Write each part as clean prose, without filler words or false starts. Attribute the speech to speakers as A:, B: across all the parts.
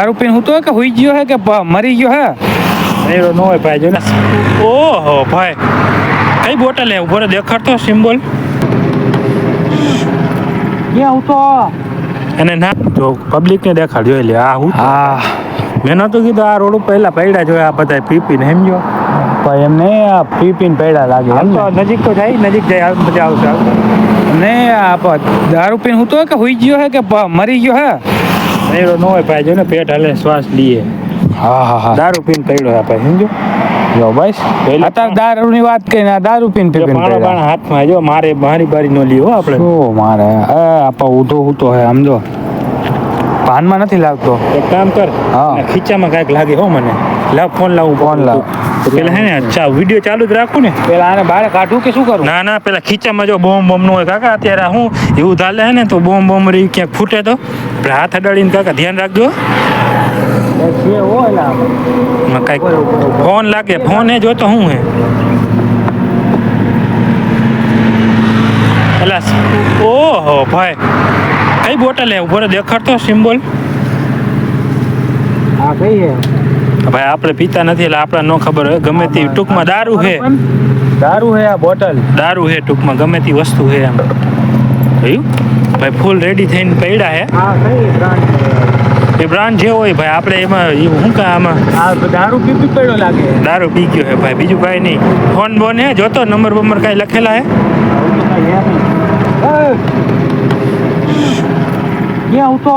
A: દારૂ પીને હું તો કે હુઈ ગયો હે કે મરી ગયો હે
B: એરો નો હોય ભાઈ જો ને ઓહો ભાઈ કઈ બોટલ હે ઉભો દેખાડતો સિમ્બોલ
A: ક્યાં હું તો
B: અને ના જો પબ્લિક ને દેખાડ્યો એટલે આ હું
A: હા
B: મેં નતું કીધું આ રોડ ઉપર પહેલા પડ્યા જોયા આ બધા પીપીને સમજો
A: ભાઈ એમને આ પીપીને પડ્યા લાગે
B: આમ તો નજીક તો જાય નજીક જાય મજા આવશે
A: ને આ દારૂ પીને હું તો કે હુઈ ગયો હે કે મરી ગયો હે
B: એરો નો હોય ભાઈ જો ને પેટ હાલે શ્વાસ લીએ
A: હા હા હા
B: દારૂ પીને પડ્યો આ ભાઈ સમજો
A: જો બસ અત્યારે દારૂની વાત કરીને દારૂ પીને
B: પાણા હાથમાં જો મારી બારી નો લીધો આપણે
A: શું મારે આપા ઊંધો હે સમજો ભાનમાં નથી લાગતો
B: એક કામ કર
A: હા
B: ખીચામાં કાંઈક લાગે હો મને લાવ ફોન લાવ તો પેલા હે ને અચ્છા વિડીયો ચાલુ જ રાખું ને
A: પેલા આને બહાર કાઢું કે શું કરું
B: ના પેલા ખીચામાં જો બોમ્બ નો હોય કાકા અત્યારે હું એવું ચાલે હે ને તો બોમ્બ રહી ક્યાંક ફૂટે તો હાથ અડાડીને કાકા ધ્યાન રાખજો કઈક ફોન લાગે ફોન હે જોતો હું હે પેલા ઓહો ભાઈ કઈ બોટલ હે ઉભો દેખાડતો સિમ્બોલ
A: હા કઈ હે
B: ભાઈ આપણે પીતા નથી એટલે આપણે ન ખબર હોય ગમે તે ટૂંકમાં દારૂ હે
A: આ બોટલ
B: દારૂ હે ટૂંકમાં ગમે તે વસ્તુ હે એમ જોયું ભાઈ ફૂલ રેડી થઈને પડ્યા હે
A: હા કઈ બ્રાન્ડ
B: એ બ્રાન્ડ જે હોય ભાઈ આપણે એમાં શું કા આમાં
A: આ દારૂ પી પડ્યો લાગે
B: દારૂ પી ગયો હે ભાઈ બીજું કાંઈ નહીં ફોન બોન હે જોતો નંબર બંબર કાંઈ લખેલા હે
A: ક્યાં હું તો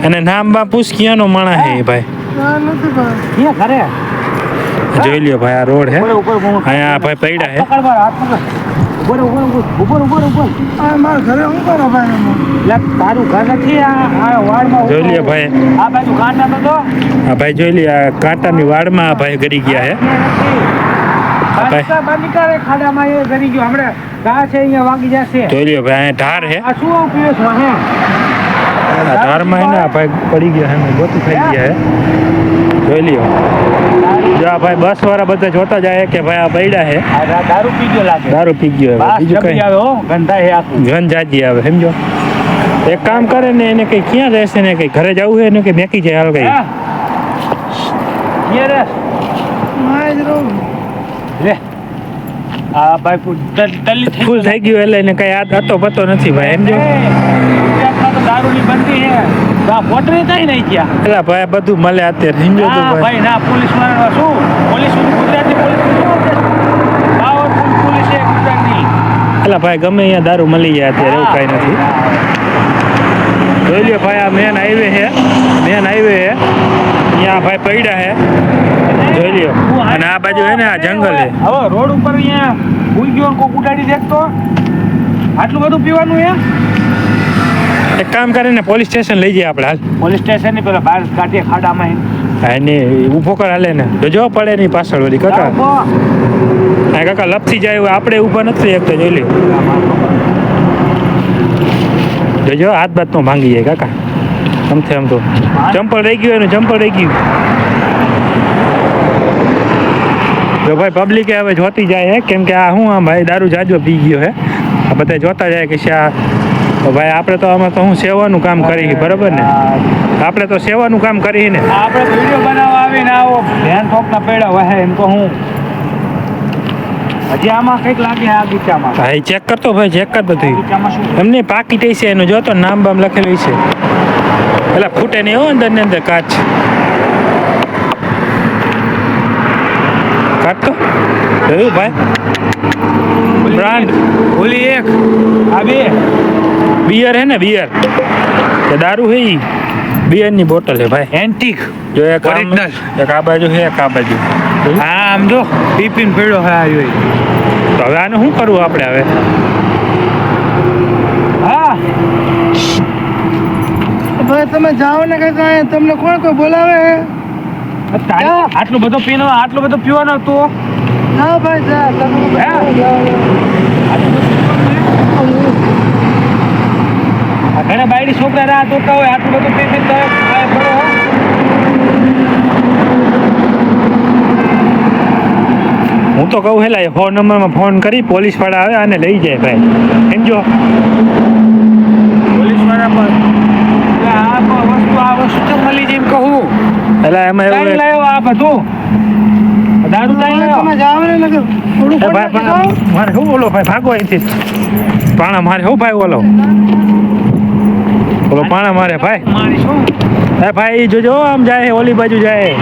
B: અને નામ બા પૂછ ક્યાંનો માણા હે ભાઈ
A: ક્યાં ઘરે
B: જોઈ લ્યો ભાઈ આ રોડ હે અહીંયા ભાઈ પડ્યા હે
A: તારું ઘર નથી આ વાડમાં
B: જોઈ લ્યો ભાઈ
A: આ બાજુ કાંટા તો
B: આ ભાઈ જોઈ લ્યો આ કાંટાની વાડમાં આ ભાઈ ગરી ગયા હે
A: ખાડામાં એ ગરી ગયો હમણાં ઘા છે અહીંયા વાગી જશે
B: જોઈ લ્યો ભાઈ અહીંયા ઢાર હે
A: આ શું પીવે છે હે
B: આ ધારમાં હે ને આ ભાઈ પડી ગયા હે ગોતું થઈ ગયા હે જોઈ લ્યો જો આ ભાઈ બસ વાળા બધા જોતા જાય કે ભાઈ આ પૈડા હે
A: દારૂ પી ગયો લાગે
B: દારૂ પી ગયો હે બીજું કઈ
A: આવે હો ગંધા હે આખું
B: ઘન જાજી આવે સમજો એક કામ કરે ને એને કઈ ક્યાં રહેશે ને કઈ ઘરે જવું હોય ને કે મેકી જાય હાલ કઈ
A: લે આ ભાઈ
B: ફૂલ થઈ ગયું એટલે એને કઈ યાદ હતો પતો નથી ભાઈ સમજો
A: દારૂની બંધી હે મોટરી થઈ નહીં ગયા
B: એટલે ભાઈ બધું મળે અત્યારે સમજો તો
A: ભાઈ ના પોલીસ વાળા શું પોલીસ ગુજરાતી પોલીસ પોલીસ છે ગુજરાતની
B: એટલે ભાઈ ગમે અહીંયા દારૂ મળી જાય અત્યારે એવું કઈ નથી જોઈ લ્યો ભાઈ આ મેન હાઈવે હે અહીંયા ભાઈ પડ્યા હે જોઈ લ્યો અને આ બાજુ હે ને આ જંગલ હે
A: હવે રોડ ઉપર અહીંયા ભૂઈ ગયો કોક ઉડાડી દેખતો આટલું બધું પીવાનું હે
B: એક કામ કરીને પોલીસ સ્ટેશન લઈ જઈએ આપણે હાલ
A: પોલીસ સ્ટેશન ની પેલા બહાર કાઢીએ ખાડામાં
B: હા એને ઊભો કર હાલે ને જો પડે નહીં પાછળ ઓલી કાકા હા કાકા લપસી જાય આપણે ઊભા નથી એક તો જોઈ લ્યો જોજો હાથ બાત નો ભાંગી જાય કાકા આમથી આમ તો ચંપલ રહી ગયું એનું ચંપલ રહી ગયું જો ભાઈ પબ્લિકે હવે જોતી જાય હે કેમ કે આ શું આ ભાઈ દારૂ જાજો પી ગયો હે આ બધા જોતા જાય કે શા તો ભાઈ આપણે તો આમાં તો હું સેવાનું કામ કરી બરાબર ને આપણે તો સેવાનું કામ કરી ને
A: આપણે વિડીયો બનાવવા આવીને આવો ધ્યાન ઠોકના પડ્યા હોય એમ તો હું હજી આમાં કંઈક લાગે આ ગીચામાં
B: હા એ ચેક કરતો ભાઈ ચેક કર બધું
A: ગીચામાં શું
B: એમની પાકીટ છે એનું જોતો નામ બામ લખેલું છે એટલે ફૂટે નહીં હો અંદર ને અંદર કાચ કાઢતો જોયું ભાઈ બ્રાન્ડ
A: ઓલી એક આ બે
B: બિયર હે ને બિયર કે દારૂ હે ઈ બિયરની બોટલ હે ભાઈ
A: એન્ટિક
B: જો એક આ બાજુ હે એક આ બાજુ
A: હા આમ જો પીપીન પડ્યો હે આવ્યો
B: તો હવે આને શું કરવું આપણે હવે
A: હા
C: ભાઈ તમે જાઓ ને કાકા તમને કોણ કોઈ બોલાવે
A: આટલું બધું પીવાનો તો
C: ના ભાઈ જા તમે
A: ઘણા બાયડી છોકરા રાહ જોતા હોય આટલું બધું પી
B: હું તો કહું હેલા 100 નંબરમાં ફોન કરી પોલીસ વાળા આવે અને લઈ જાય ભાઈ સમજો
A: પોલીસ વાળા પણ આ વસ્તુ સૂચક મળી જાય એમ કહું.
B: એટલે એમાં એવું
A: લાઈ લાયો આ બધું. દારૂ લાઈ લાયો.
C: તમે જાઓ ને નકર થોડું
B: એ ભાઈ
C: પણ જાઓ.
B: મારે શું બોલો ભાઈ ભાગો અહીંથી પાણા મારે શું ભાઈ ઓલો પાણા મારે ભાઈ
A: મારી શું?
B: એ ભાઈ જોજો આમ જાય ઓલી બાજુ જાય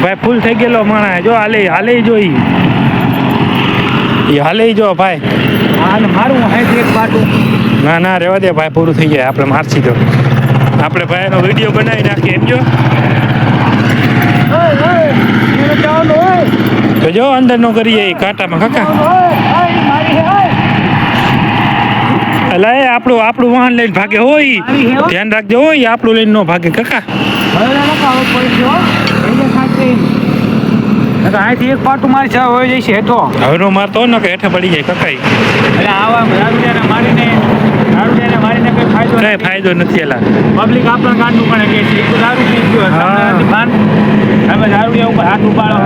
B: ભાઈ ફૂલ થઈ ગયેલો માણા જો હાલે જોઈ હાલે જો ભાઈ
A: આને મારું હે એક બાટું.
B: ના રહેવા દે ભાઈ પૂરું થઈ જાય આપણે મારસી તો આપણે ભાઈ એનો વિડીયો બનાવી નાખીએ એમ જો તો જો અંદર નો કરીએ એ કાંટામાં કાકા એટલે એ આપણું વાહન લઈને ભાગે હોય ધ્યાન રાખજો હોય આપણું લઈને નો ભાગે કાકા
A: અહીંથી એક પાટું મારી છે હોય જઈશે હેઠો.
B: હવે નો મારતો ને કે હેઠે પડી જાય કાકા
A: એટલે આવા દારૂડિયાને મારીને કઈ ફાયદો
B: કઈ ફાયદો નથી એલા
A: પબ્લિક આપણા કાંડનું પણ કે છે એ દારૂ પી ગયો
B: હા.
A: તમને નથી ભાન. તમે દારૂડિયા ઉપર હાથ ઉપાડો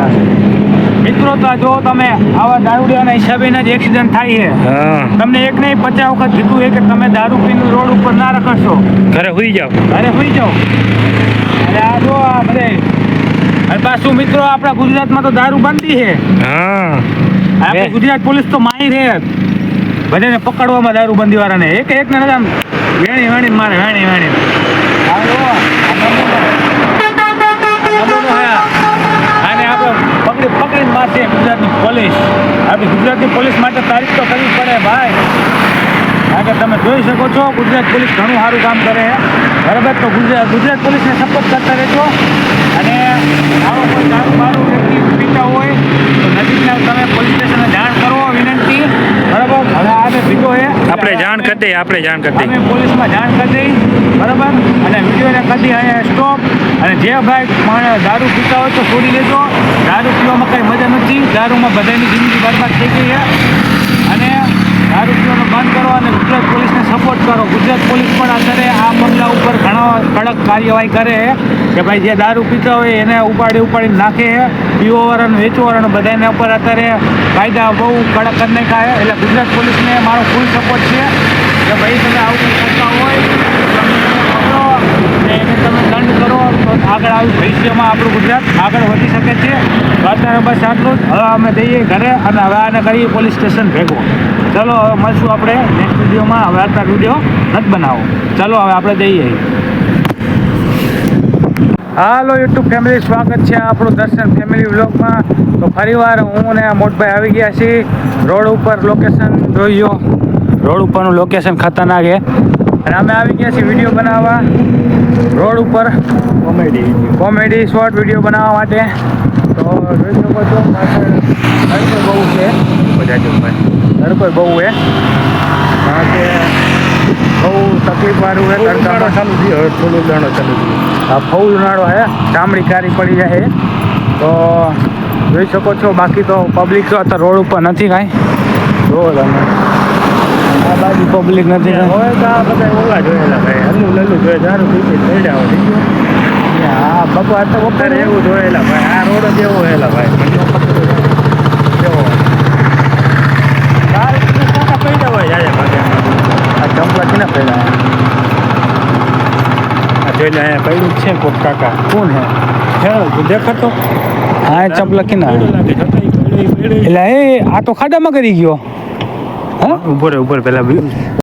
A: મિત્રો. તો જો તમે આવા દારૂડિયાના હિસાબે જ એક્સિડન્ટ થાય છે.
B: હા
A: તમને એક નહીં 50 વખત કીધું છે કે તમે દારૂ પીને રોડ ઉપર ના રખડશો,
B: ઘરે સુઈ જાઓ
A: અરે હોઈ જાઓ. અરે આ જો આ બધે અને પાછું મિત્રો આપણા ગુજરાતમાં તો દારૂ બંધી છે.
B: હા
A: આપણી ગુજરાત પોલીસ તો માહિર છે બધાને પકડવામાં દારૂ બંધી વાળાને એક ને આમ વેણી મારે વેણી આ નમૂનો હે. આને આપણે પકડીને મારશે ગુજરાતની પોલીસ. આપણી ગુજરાતની પોલીસ માટે તારીખ તો કરવી પડે ભાઈ. કારણ કે તમે જોઈ શકો છો ગુજરાત પોલીસ ઘણું સારું કામ કરે છે બરાબર. તો ગુજરાત પોલીસને સપોર્ટ કરતા રહેજો. અને આવો કોઈ દારૂ બારૂ વ્યક્તિ પીતા હોય તો નજીકના તમે પોલીસ સ્ટેશને જાણ કરો વિનંતી બરાબર. હવે આ પીધો છે
B: આપણે જાણ કરી દઈએ
A: અમે પોલીસમાં જાણ કરી દઈ બરાબર. અને વિડીયોને કરી દઈએ અહીંયા સ્ટોપ. અને જે ભાઈ દારૂ પીતા હોય તો છોડી દેજો. દારૂ પીવામાં કંઈ મજા નથી. દારૂમાં બધાની જિંદગી બરબાદ થઈ ગઈ છે. અને દારૂ પીવાનું બંધ કરો અને ગુજરાત પોલીસને સપોર્ટ કરો. ગુજરાત પોલીસ પણ અત્યારે આ પગલા ઉપર ઘણો કડક કાર્યવાહી કરે કે ભાઈ જે દારૂ પીતા હોય એને ઉપાડીને નાખે છે. પીવાવાળાનું વેચવાવાળાનું બધાને ઉપર અત્યારે કાયદા બહુ કડક કરી નાખ્યા છે. એટલે ગુજરાત પોલીસને મારો ફૂલ સપોર્ટ છે કે ભાઈ તમે આવું કંઈ કરતા હોય તો તમે પકડો અને એને તમે દંડ કરો તો આગળ આવી ભવિષ્યમાં આપણું ગુજરાત આગળ વધી શકે છે. તો અત્યારે બસ આટલું જ. હવે અમે જઈએ ઘરે અને હવે આને કરીએ પોલીસ સ્ટેશન ભેગો. ચલો હવે મળશું આપણે નેક્સ્ટ વિડીયોમાં. હવે અત્યારે વિડીયો નથી બનાવો. ચલો હવે આપણે જઈએ. હાલો યુટ્યુબ ફેમિલી, સ્વાગત છે આપણું દર્શન ફેમિલી વ્લોગમાં. તો ફરીવાર હું ને મોટભાઈ આવી ગયા છીએ રોડ ઉપર. લોકેશન જોઈ લો, રોડ ઉપરનું લોકેશન ખતરનાક છે. અને અમે આવી ગયા છીએ વિડીયો બનાવવા રોડ ઉપર, કોમેડી શોર્ટ વિડીયો બનાવવા માટે. તો જોઈ શકો છો પાછળ તડકો બહુ છે, તડકો બહુ છે કારણ કે બહુ તકલીફવાળું છે. તડકામાં ચાલુ થયો હવે ફૂલ ઉનાળો ચાલુ થયો. આ ફૂલ ઉનાળો છે, ચામડી કારી પડી જાય. તો જોઈ શકો છો. બાકી તો પબ્લિક તો અત્યારે રોડ ઉપર નથી કાંઈ. જોવો તમે આ બાજુ પબ્લિક નથી. હવે તો આ બધા ઓલા જોયેલા ભાઈ, હલ્લું લલ્લું જોઈએ દારૂ પીપી ચડ્યા હોય. હા બપોર તો બપોરે એવું જોયેલા ભાઈ. આ રોડ જ એવો હોયેલા ભાઈ. કેવો દારૂ પીને કાકા પડ્યા હોય જાય ભાગે. આ ચંપલા કિના પડ્યા જોઈ લે. અહીંયા પડ્યું જ છે કોક કાકા. કોણ હે દેખાતો? હા ચંપલા કિના એટલે એ આ તો ખાડામાં કરી ગયો. હા ઉભો રે પેલા